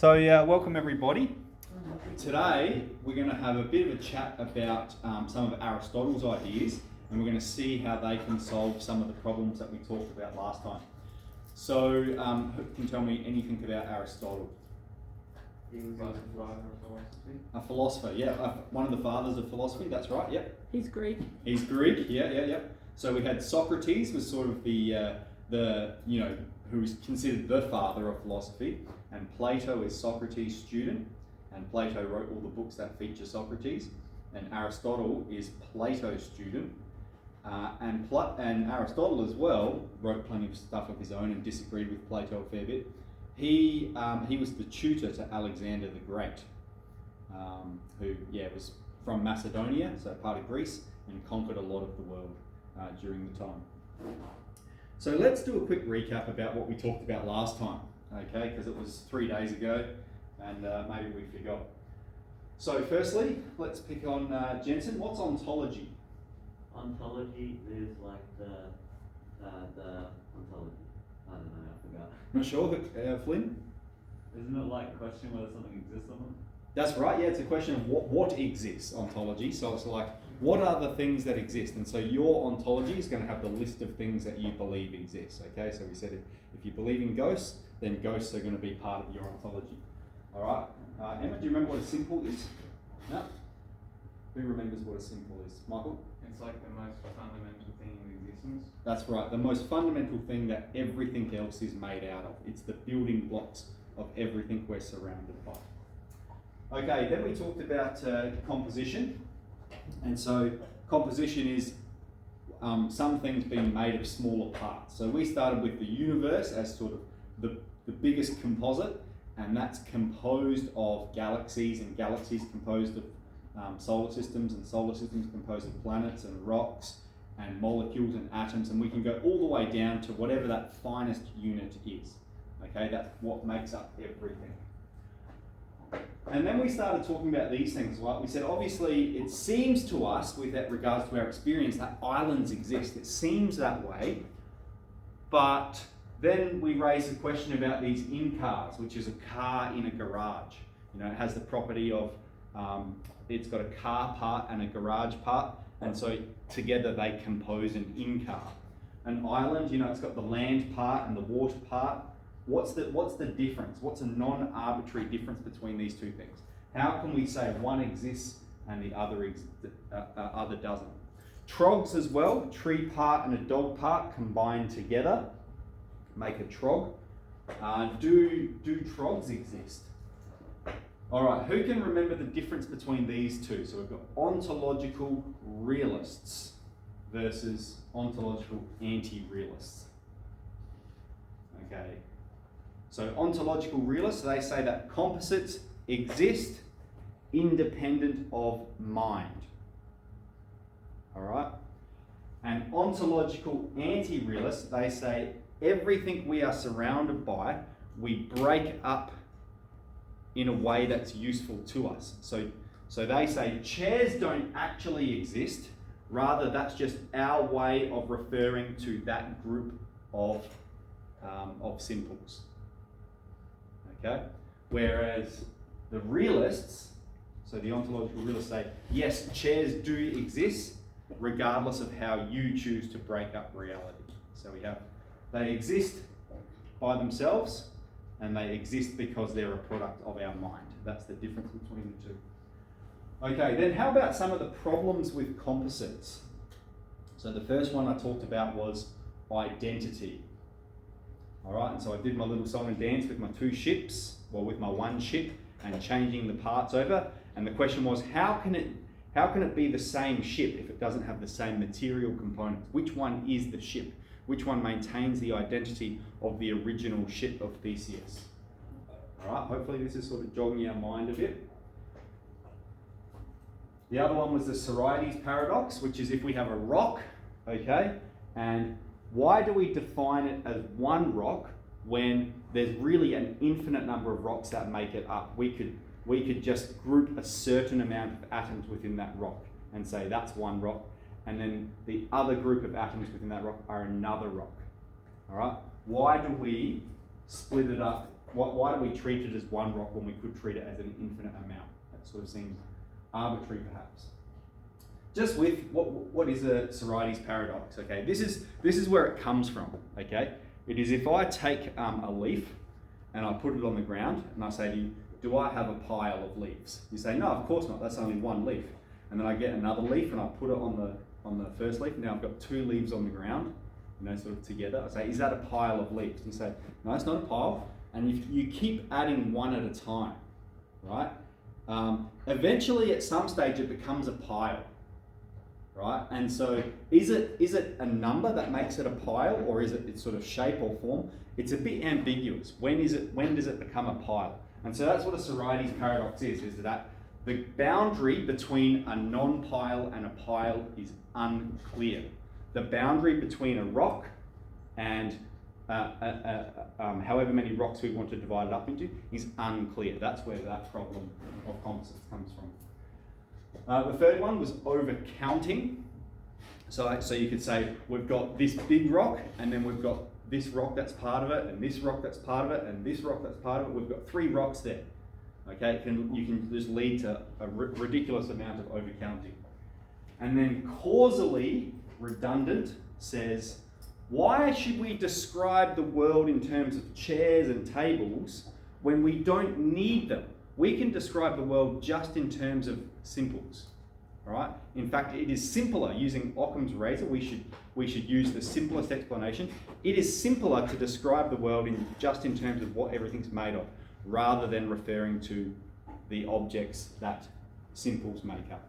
Welcome everybody. Today we're going to have a bit of a chat about some of Aristotle's ideas, and we're going to see how they can solve some of the problems that we talked about last time. So, who can tell me anything about Aristotle? He was a father of philosophy. A philosopher, yeah. One of the fathers of philosophy, that's right, yep. He's Greek. He's Greek, yeah. So we had Socrates was sort of the who is considered the father of philosophy, and Plato is Socrates' student, and Plato wrote all the books that feature Socrates, and Aristotle is Plato's student, and Aristotle as well wrote plenty of stuff of his own and disagreed with Plato a fair bit. He was the tutor to Alexander the Great, who was from Macedonia, so part of Greece, and conquered a lot of the world during the time. So let's do a quick recap about what we talked about last time, okay? Because it was 3 days ago, and maybe we forgot. So firstly, let's pick on Jensen. What's ontology? Ontology is like the ontology. I don't know, I forgot. Not sure, Flynn? Isn't it like a question whether something exists or not? That's right, yeah, it's a question of what exists, ontology. So it's like, what are the things that exist? And so your ontology is going to have the list of things that you believe exist, okay? So we said if you believe in ghosts, then ghosts are going to be part of your ontology. All right, Emma, do you remember what a simple is? No? Who remembers what a simple is? Michael? It's like the most fundamental thing in existence. That's right, the most fundamental thing that everything else is made out of. It's the building blocks of everything we're surrounded by. Okay, then we talked about composition. And so composition is some things being made of smaller parts. So we started with the universe as sort of the biggest composite, and that's composed of galaxies, and galaxies composed of solar systems, and solar systems composed of planets and rocks and molecules and atoms, and we can go all the way down to whatever that finest unit is. Okay, that's what makes up everything. And then we started talking about these things, right? We said, obviously, it seems to us, with that regards to our experience, that islands exist. It seems that way. But then we raised the question about these in-cars, which is a car in a garage. You know, it has the property of, it's got a car part and a garage part. And so together they compose an in-car. An island, you know, it's got the land part and the water part. What's the difference? What's a non-arbitrary difference between these two things? How can we say one exists and the other doesn't? Trogs as well, tree part and a dog part combined together make a trog. Do trogs exist? All right, who can remember the difference between these two? So we've got ontological realists versus ontological anti-realists. Okay. So ontological realists, they say that composites exist independent of mind. All right? And ontological anti-realists, they say everything we are surrounded by, we break up in a way that's useful to us. So they say chairs don't actually exist, rather that's just our way of referring to that group of simples. Okay? Whereas the realists, so the ontological realists say, yes, chairs do exist, regardless of how you choose to break up reality. So they exist by themselves, and they exist because they're a product of our mind. That's the difference between the two. Okay, then how about some of the problems with composites? So the first one I talked about was identity. All right, and so I did my little song and dance with my two ships, or with my one ship, and changing the parts over. And the question was, how can it be the same ship if it doesn't have the same material components? Which one is the ship? Which one maintains the identity of the original ship of Theseus? All right, hopefully this is sort of jogging our mind a bit. The other one was the Sororities Paradox, which is if we have a rock, okay, and why do we define it as one rock when there's really an infinite number of rocks that make it up? We could just group a certain amount of atoms within that rock and say that's one rock, and then the other group of atoms within that rock are another rock. All right? Why do we split it up why do we treat it as one rock when we could treat it as an infinite amount? That sort of seems arbitrary, perhaps. Just with what is a Sororities Paradox? Okay, this is where it comes from. Okay, it is if I take a leaf and I put it on the ground and I say to you, do I have a pile of leaves? You say, no, of course not. That's only one leaf. And then I get another leaf and I put it on the first leaf. Now I've got two leaves on the ground, sort of together. I say, is that a pile of leaves? You say, no, it's not a pile. And you keep adding one at a time, right? Eventually, at some stage, it becomes a pile, right? And so, is it a number that makes it a pile, or is it its sort of shape or form? It's a bit ambiguous. When does it become a pile? And so that's what a Sororities Paradox is that the boundary between a non-pile and a pile is unclear. The boundary between a rock and however many rocks we want to divide it up into is unclear. That's where that problem of composites comes from. The third one was overcounting. So you could say we've got this big rock, and then we've got this rock that's part of it, and this rock that's part of it, and this rock that's part of it. We've got 3 rocks there. Okay, you can just lead to a ridiculous amount of overcounting. And then causally redundant says, why should we describe the world in terms of chairs and tables when we don't need them? We can describe the world just in terms of simples, right? In fact, it is simpler using Occam's razor. We should use the simplest explanation. It is simpler to describe the world just in terms of what everything's made of, rather than referring to the objects that simples make up.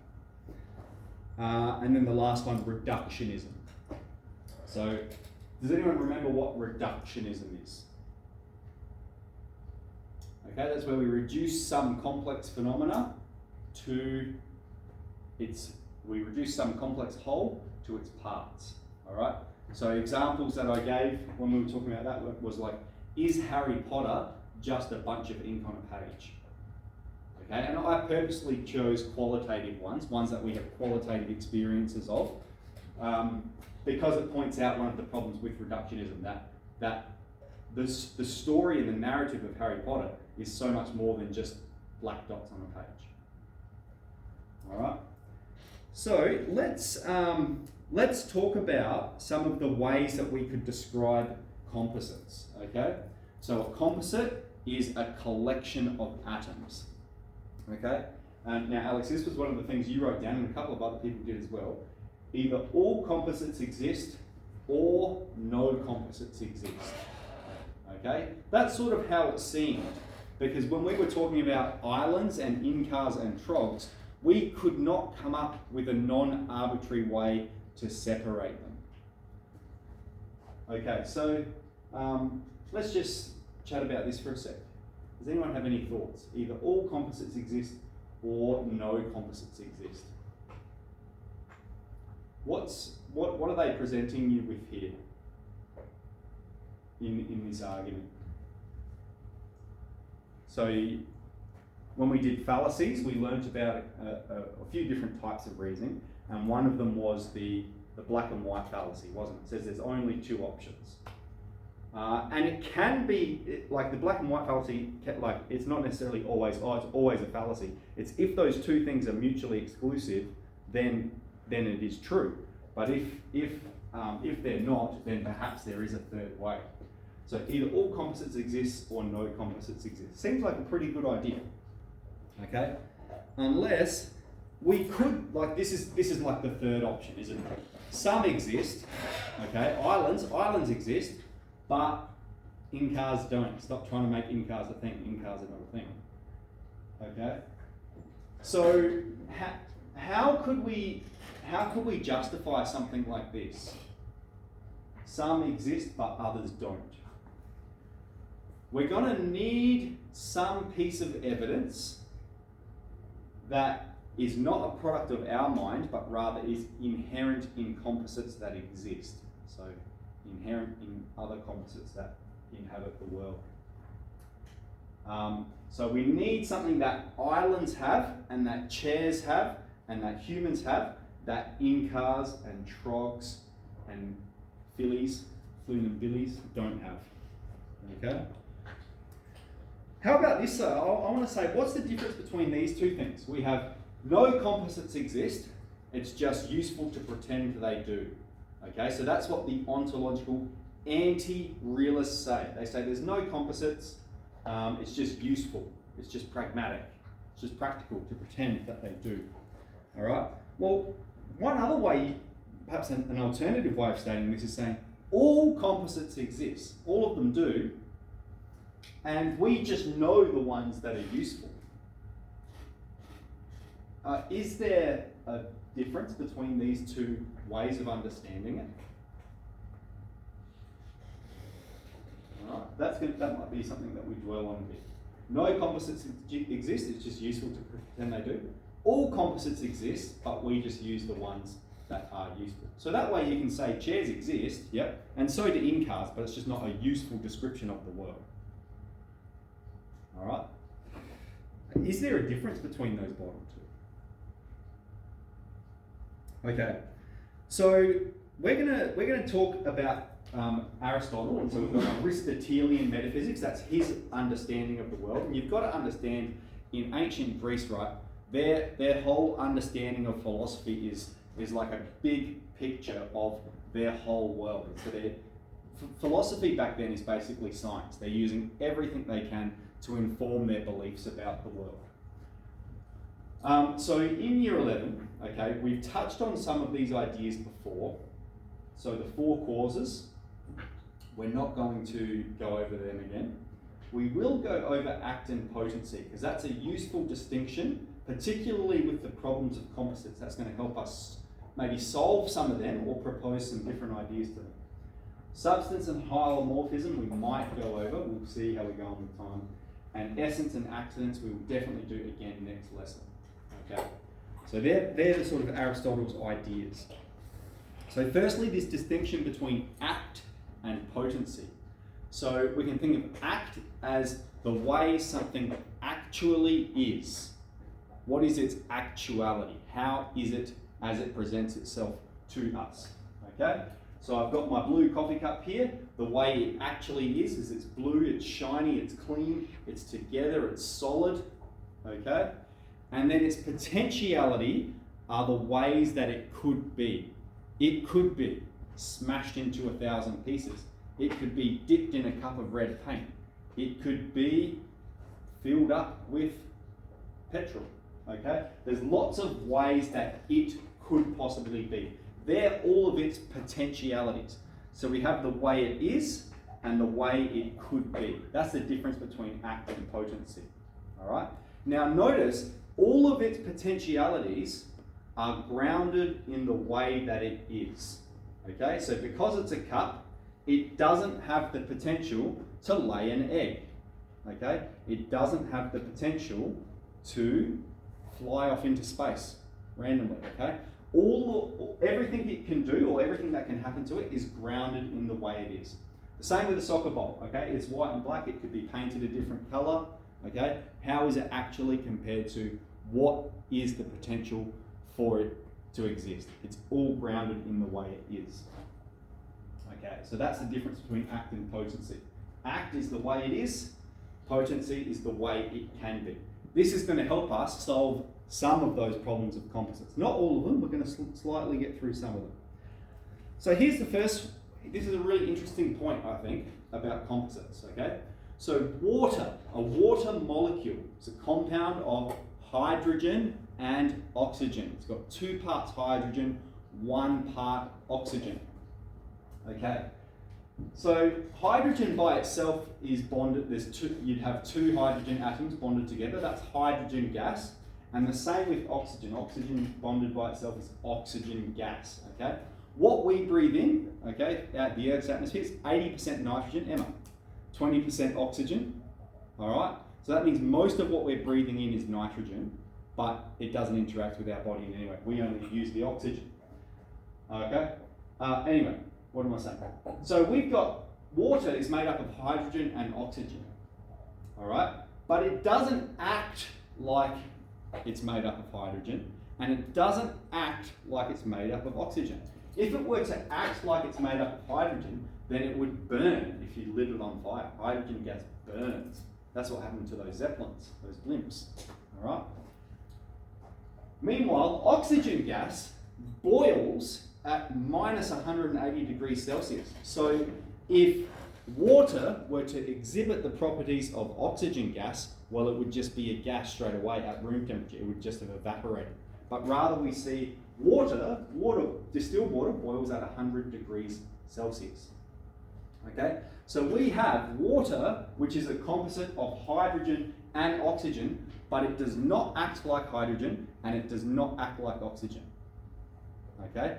And then the last one, reductionism. So, does anyone remember what reductionism is? Okay, that's where we reduce some complex phenomena to we reduce some complex whole to its parts. All right. So examples that I gave when we were talking about that was like, is Harry Potter just a bunch of ink on a page? Okay, and I purposely chose qualitative ones that we have qualitative experiences of, because it points out one of the problems with reductionism, that the story and the narrative of Harry Potter is so much more than just black dots on a page. All right. So let's talk about some of the ways that we could describe composites. Okay. So a composite is a collection of atoms. Okay. Now, Alex, this was one of the things you wrote down, and a couple of other people did as well. Either all composites exist or no composites exist. Okay? That's sort of how it seemed, because when we were talking about islands and incars and trogs, we could not come up with a non-arbitrary way to separate them. Okay, so let's just chat about this for a sec. Does anyone have any thoughts? Either all composites exist or no composites exist. What are they presenting you with here in this argument? So when we did fallacies, we learnt about a few different types of reasoning, and one of them was the black and white fallacy, wasn't it? It says there's only 2 options. And it can be, like the black and white fallacy, it's not necessarily always, it's always a fallacy. It's if those 2 things are mutually exclusive, then it is true. But if they're not, then perhaps there is a third way. So either all composites exist or no composites exist. Seems like a pretty good idea. Okay? Unless we could, like this is like the third option, isn't it? Some exist, okay? Islands exist, but incars don't. Stop trying to make incars a thing. Incars are not a thing. Okay? So how could we justify something like this? Some exist, but others don't. We're going to need some piece of evidence that is not a product of our mind, but rather is inherent in composites that exist. So inherent in other composites that inhabit the world. So we need something that islands have, and that chairs have, and that humans have, that incars and trogs and fillies, flume and billies don't have. Okay? How about this? I want to say, what's the difference between these two things? We have no composites exist. It's just useful to pretend they do. Okay, so that's what the ontological anti-realists say. They say there's no composites. It's just useful. It's just pragmatic. It's just practical to pretend that they do. All right. Well, one other way, perhaps an alternative way of stating this, is saying all composites exist. All of them do. And we just know the ones that are useful. Is there a difference between these two ways of understanding it? All right. That might be something that we dwell on a bit. No composites exist, it's just useful to pretend they do. All composites exist, but we just use the ones that are useful. So that way you can say chairs exist, yep, and so do in-cars, but it's just not a useful description of the world. All right? Is there a difference between those bottom two? Okay, so we're gonna talk about Aristotle, and so we've got Aristotelian metaphysics. That's his understanding of the world, and you've got to understand in ancient Greece, right? Their whole understanding of philosophy is like a big picture of their whole world. So their philosophy back then is basically science. They're using everything they can to inform their beliefs about the world. So in year 11, okay, we've touched on some of these ideas before. So the four causes, we're not going to go over them again. We will go over act and potency, because that's a useful distinction, particularly with the problems of composites. That's going to help us maybe solve some of them or propose some different ideas to them. Substance and hylomorphism we might go over. We'll see how we go on with time. And essence and accidents we will definitely do again next lesson. Okay. So they're the sort of Aristotle's ideas. So firstly, this distinction between act and potency. So we can think of act as the way something actually is. What is its actuality? How is it as it presents itself to us? Okay? So I've got my blue coffee cup here. The way it actually is it's blue, it's shiny, it's clean, it's together, it's solid. Okay? And then its potentiality are the ways that it could be. It could be smashed into 1,000 pieces. It could be dipped in a cup of red paint. It could be filled up with petrol. Okay? There's lots of ways that it could possibly be. They're all of its potentialities. So we have the way it is and the way it could be. That's the difference between act and potency. All right? Now notice all of its potentialities are grounded in the way that it is. Okay? So because it's a cup, it doesn't have the potential to lay an egg. Okay? It doesn't have the potential to fly off into space randomly. Okay? Everything it can do, or everything that can happen to it, is grounded in the way it is. The same with a soccer ball. Okay? It's white and black. It could be painted a different color. Okay? How is it actually compared to what is the potential for it to exist? It's all grounded in the way it is. Okay, so that's the difference between act and potency. Act is the way it is, potency is the way it can be. This is going to help us solve some of those problems of composites. Not all of them, we're going to slightly get through some of them. So here's the first, this is a really interesting point, I think, about composites, okay? So water, a water molecule, is a compound of hydrogen and oxygen. It's got 2 parts hydrogen, 1 part oxygen. Okay, so hydrogen by itself is bonded. You'd have 2 hydrogen atoms bonded together. That's hydrogen gas, and the same with oxygen. Oxygen bonded by itself is oxygen gas. Okay, what we breathe in, okay, at the Earth's atmosphere is 80% nitrogen, Emma, 20% oxygen. All right, so that means most of what we're breathing in is nitrogen, but it doesn't interact with our body in any way. We only use the oxygen. Okay, anyway. What am I saying? So we've got water is made up of hydrogen and oxygen, all right? But it doesn't act like it's made up of hydrogen, and it doesn't act like it's made up of oxygen. If it were to act like it's made up of hydrogen, then it would burn if you lit it on fire. Hydrogen gas burns. That's what happened to those Zeppelins, those blimps. All right. Meanwhile, oxygen gas boils at minus 180 degrees Celsius. So if water were to exhibit the properties of oxygen gas, well, it would just be a gas straight away at room temperature. It would just have evaporated. But rather we see distilled water boils at 100 degrees Celsius. Okay, so we have water, which is a composite of hydrogen and oxygen, but it does not act like hydrogen and it does not act like oxygen. Okay,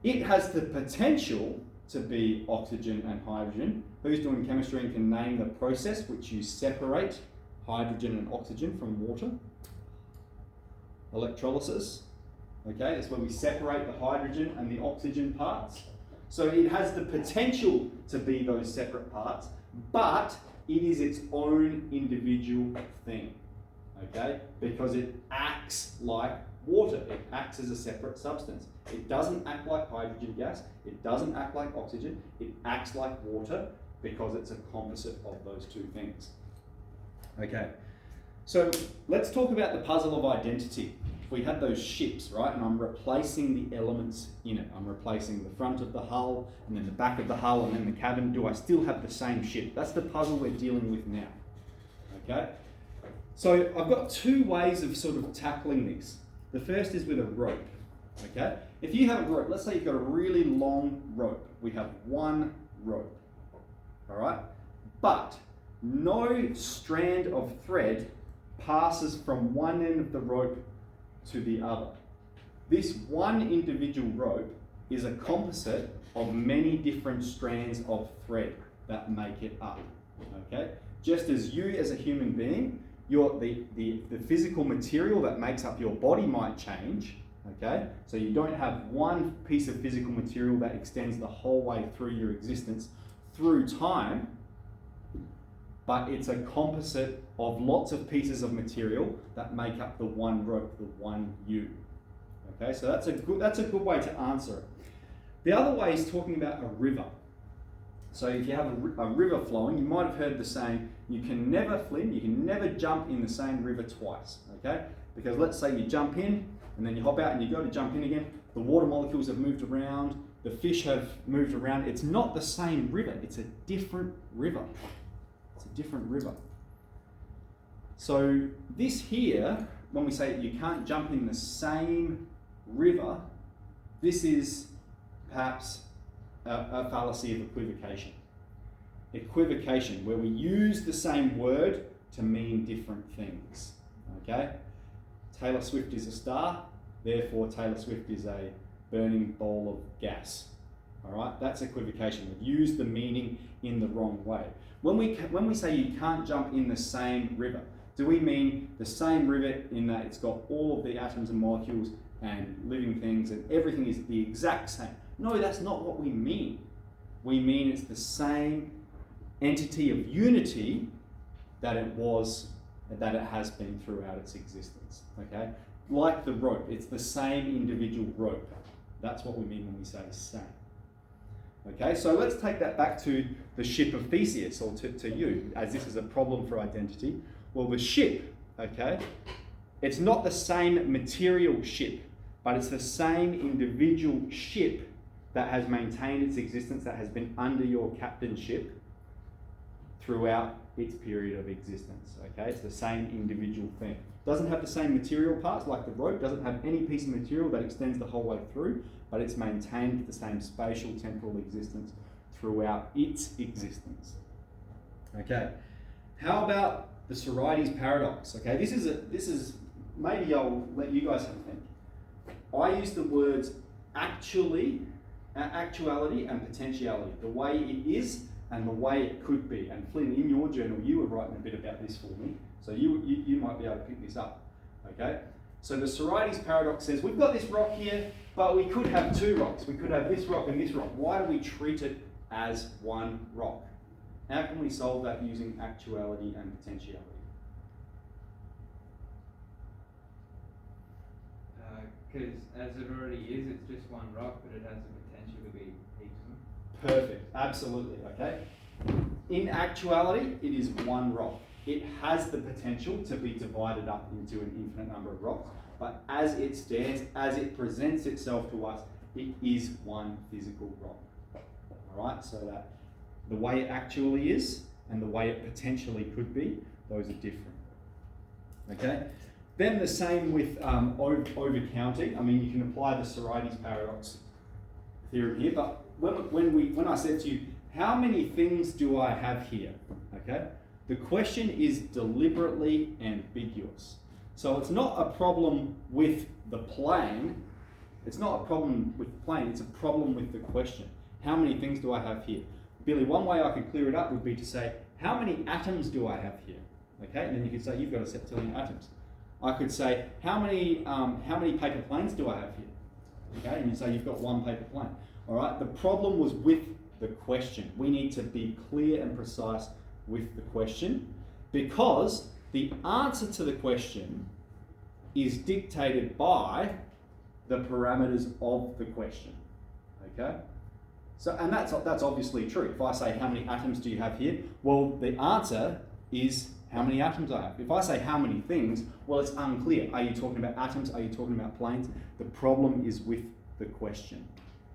it has the potential to be oxygen and hydrogen. Who's doing chemistry and can name the process which you separate hydrogen and oxygen from water? Electrolysis. Okay, that's where we separate the hydrogen and the oxygen parts. So it has the potential to be those separate parts, but it is its own individual thing. Okay, because it acts like water. It acts as a separate substance. It doesn't act like hydrogen gas. It doesn't act like oxygen. It acts like water because it's a composite of those two things. Okay, so let's talk about the puzzle of identity. We had those ships, right? And I'm replacing the elements in it. I'm replacing the front of the hull and then the back of the hull and then the cabin. Do I still have the same ship? That's the puzzle we're dealing with now. Okay, so I've got two ways of sort of tackling this. The first is with a rope. Okay, if you have a rope, let's say you've got a really long rope. We have one rope. All right, but no strand of thread passes from one end of the rope to the other. This one individual rope is a composite of many different strands of thread that make it up. Okay, just as you as a human being, the physical material that makes up your body might change. Okay, so you don't have one piece of physical material that extends the whole way through your existence through time, but it's a composite of lots of pieces of material that make up the one rope, the one you. Okay, so that's a good way to answer it. The other way is talking about a river. So if you have a river flowing, you might have heard the saying, you can never jump in the same river twice. Okay, because let's say you jump in and then you hop out and you go to jump in again, the water molecules have moved around, the fish have moved around. It's not the same river, it's a different river. It's a different river. So this here, when we say you can't jump in the same river, this is perhaps a fallacy of equivocation. Equivocation, where we use the same word to mean different things. Okay? Taylor Swift is a star, therefore Taylor Swift is a burning ball of gas. All right? That's equivocation. We've used the meaning in the wrong way. When we say you can't jump in the same river, do we mean the same river in that it's got all of the atoms and molecules and living things and everything is the exact same? No, that's not what we mean. We mean it's the same entity of unity that it has been throughout its existence. Okay? Like the rope, it's the same individual rope. That's what we mean when we say same. Okay, so let's take that back to the ship of Theseus, or to you, as this is a problem for identity. Well, the ship, okay, it's not the same material ship, but it's the same individual ship that has maintained its existence, that has been under your captainship throughout its period of existence. Okay, it's the same individual thing. Doesn't have the same material parts like the rope, doesn't have any piece of material that extends the whole way through, but it's maintained the same spatial temporal existence throughout its existence. Okay, how about the Sororities Paradox? Okay, this is maybe I'll let you guys have a think. I use the words actuality and potentiality, the way it is and the way it could be. And Flynn, in your journal, you were writing a bit about this for me, so you might be able to pick this up. Okay, so the Sororities Paradox says we've got this rock here, but we could have two rocks. We could have this rock and this rock. Why do we treat it as one rock? How can we solve that using actuality and potentiality? Because as it already is, it's just one rock, but it has the potential to be heaps of them. Perfect, absolutely, okay. In actuality, it is one rock. it has the potential to be divided up into an infinite number of rocks, but as it stands, as it presents itself to us, it is one physical rock. All right, so that the way it actually is and the way it potentially could be, those are different. Okay? Then the same with overcounting. I mean, you can apply the Sororities Paradox theorem here, but when I said to you, how many things do I have here? Okay? The question is deliberately ambiguous. So it's not a problem with the plane. It's not a problem with the plane, it's a problem with the question. How many things do I have here? Billy, one way I could clear it up would be to say, how many atoms do I have here? Okay, and then you could say, you've got a septillion atoms. I could say, how many paper planes do I have here? Okay, and you say you've got one paper plane. All right, the problem was with the question. We need to be clear and precise with the question, because the answer to the question is dictated by the parameters of the question. Okay? So, and that's obviously true. If I say, how many atoms do you have here? Well, the answer is how many atoms I have. If I say how many things, well, it's unclear. Are you talking about atoms? Are you talking about planes? The problem is with the question.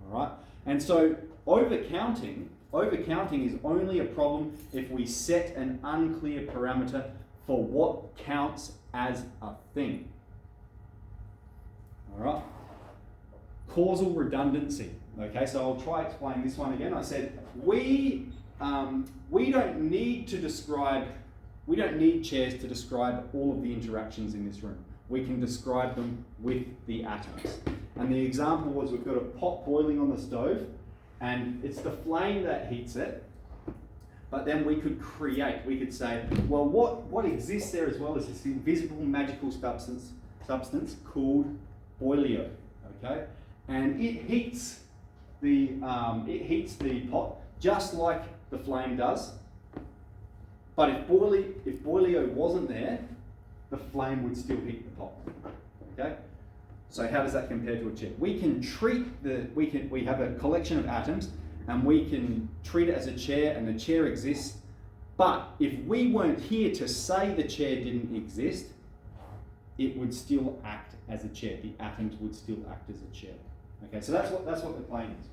All right? And so overcounting is only a problem if we set an unclear parameter for what counts as a thing. All right? Causal redundancy. Okay, so I'll try to explain this one again. I said we don't need chairs to describe all of the interactions in this room. We can describe them with the atoms. And the example was, we've got a pot boiling on the stove, and it's the flame that heats it. But then we could say, well, what exists there as well is this invisible magical substance called boilio. Okay, and it heats the pot just like the flame does. But if boilio wasn't there, the flame would still heat the pot. Okay? So how does that compare to a chair? We can we have a collection of atoms, and we can treat it as a chair, and the chair exists. But if we weren't here to say the chair didn't exist, it would still act as a chair. The atoms would still act as a chair. Okay, so that's what the plane is.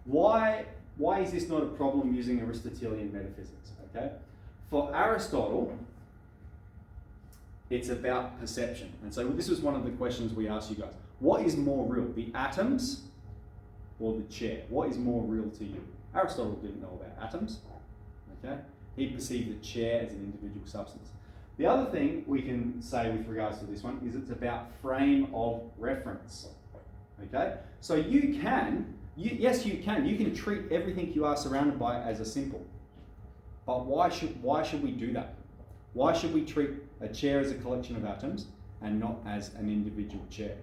Why is this not a problem using Aristotelian metaphysics? Okay, for Aristotle, it's about perception. And so this was one of the questions we asked you guys. What is more real, the atoms or the chair? What is more real to you? Aristotle didn't know about atoms. Okay, he perceived the chair as an individual substance. The other thing we can say with regards to this one is it's about frame of reference. Okay, so you can treat everything you are surrounded by as a simple. But why should we do that? Why should we treat a chair as a collection of atoms and not as an individual chair?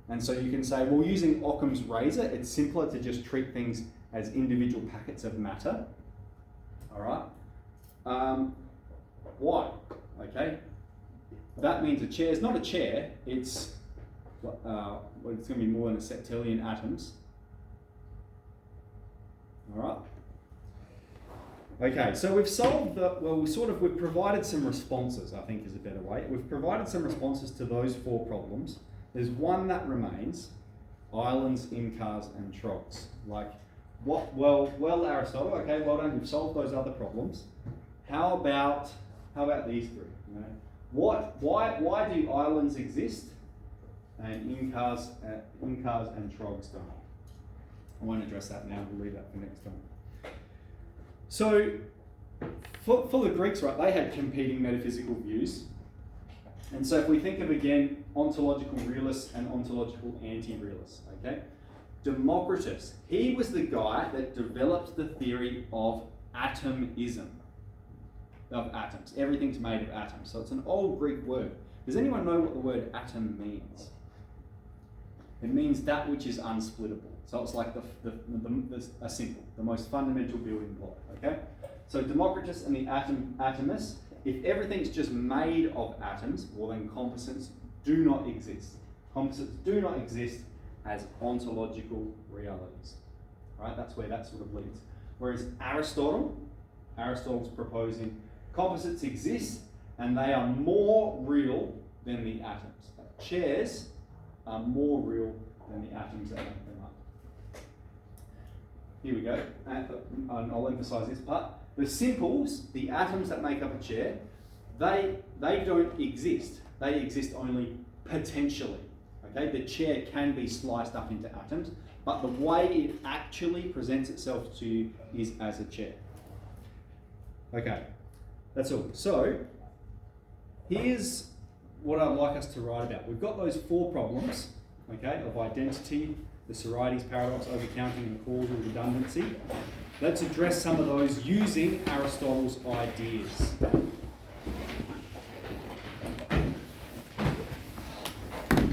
And so you can say, well, using Occam's razor, it's simpler to just treat things as individual packets of matter. All right. Why? Okay. That means a chair is not a chair. It's going to be more than a septillion atoms. All right. Okay, so we've provided some responses, I think is a better way. We've provided some responses to those four problems. There's one that remains, islands, incars, and trogs. Like, well, Aristotle, okay, well done, you've solved those other problems. How about these three? You know? Why do islands exist and incars and trogs don't? I won't address that now, we'll leave that for next time. So, for the Greeks, right, they had competing metaphysical views. And so if we think of, again, ontological realists and ontological anti-realists, okay? Democritus, he was the guy that developed the theory of atomism, of atoms. Everything's made of atoms. So it's an old Greek word. Does anyone know what the word atom means? It means that which is unsplittable. So it's like a simple, the most fundamental building block, okay? So Democritus and the atomists, if everything's just made of atoms, well then composites do not exist. Composites do not exist as ontological realities, right? That's where that sort of leads. Whereas Aristotle's proposing Composites exist, and they are more real than the atoms. Chairs are more real than the atoms that make them up. Here we go, and I'll emphasise this part. The simples, the atoms that make up a chair, they don't exist. They exist only potentially. Okay, the chair can be sliced up into atoms, but the way it actually presents itself to you is as a chair. Okay, that's all. So, here's what I'd like us to write about. We've got those 4 problems, okay, of identity, the Sororities Paradox, Overcounting, and Causal redundancy. Let's address some of those using Aristotle's ideas.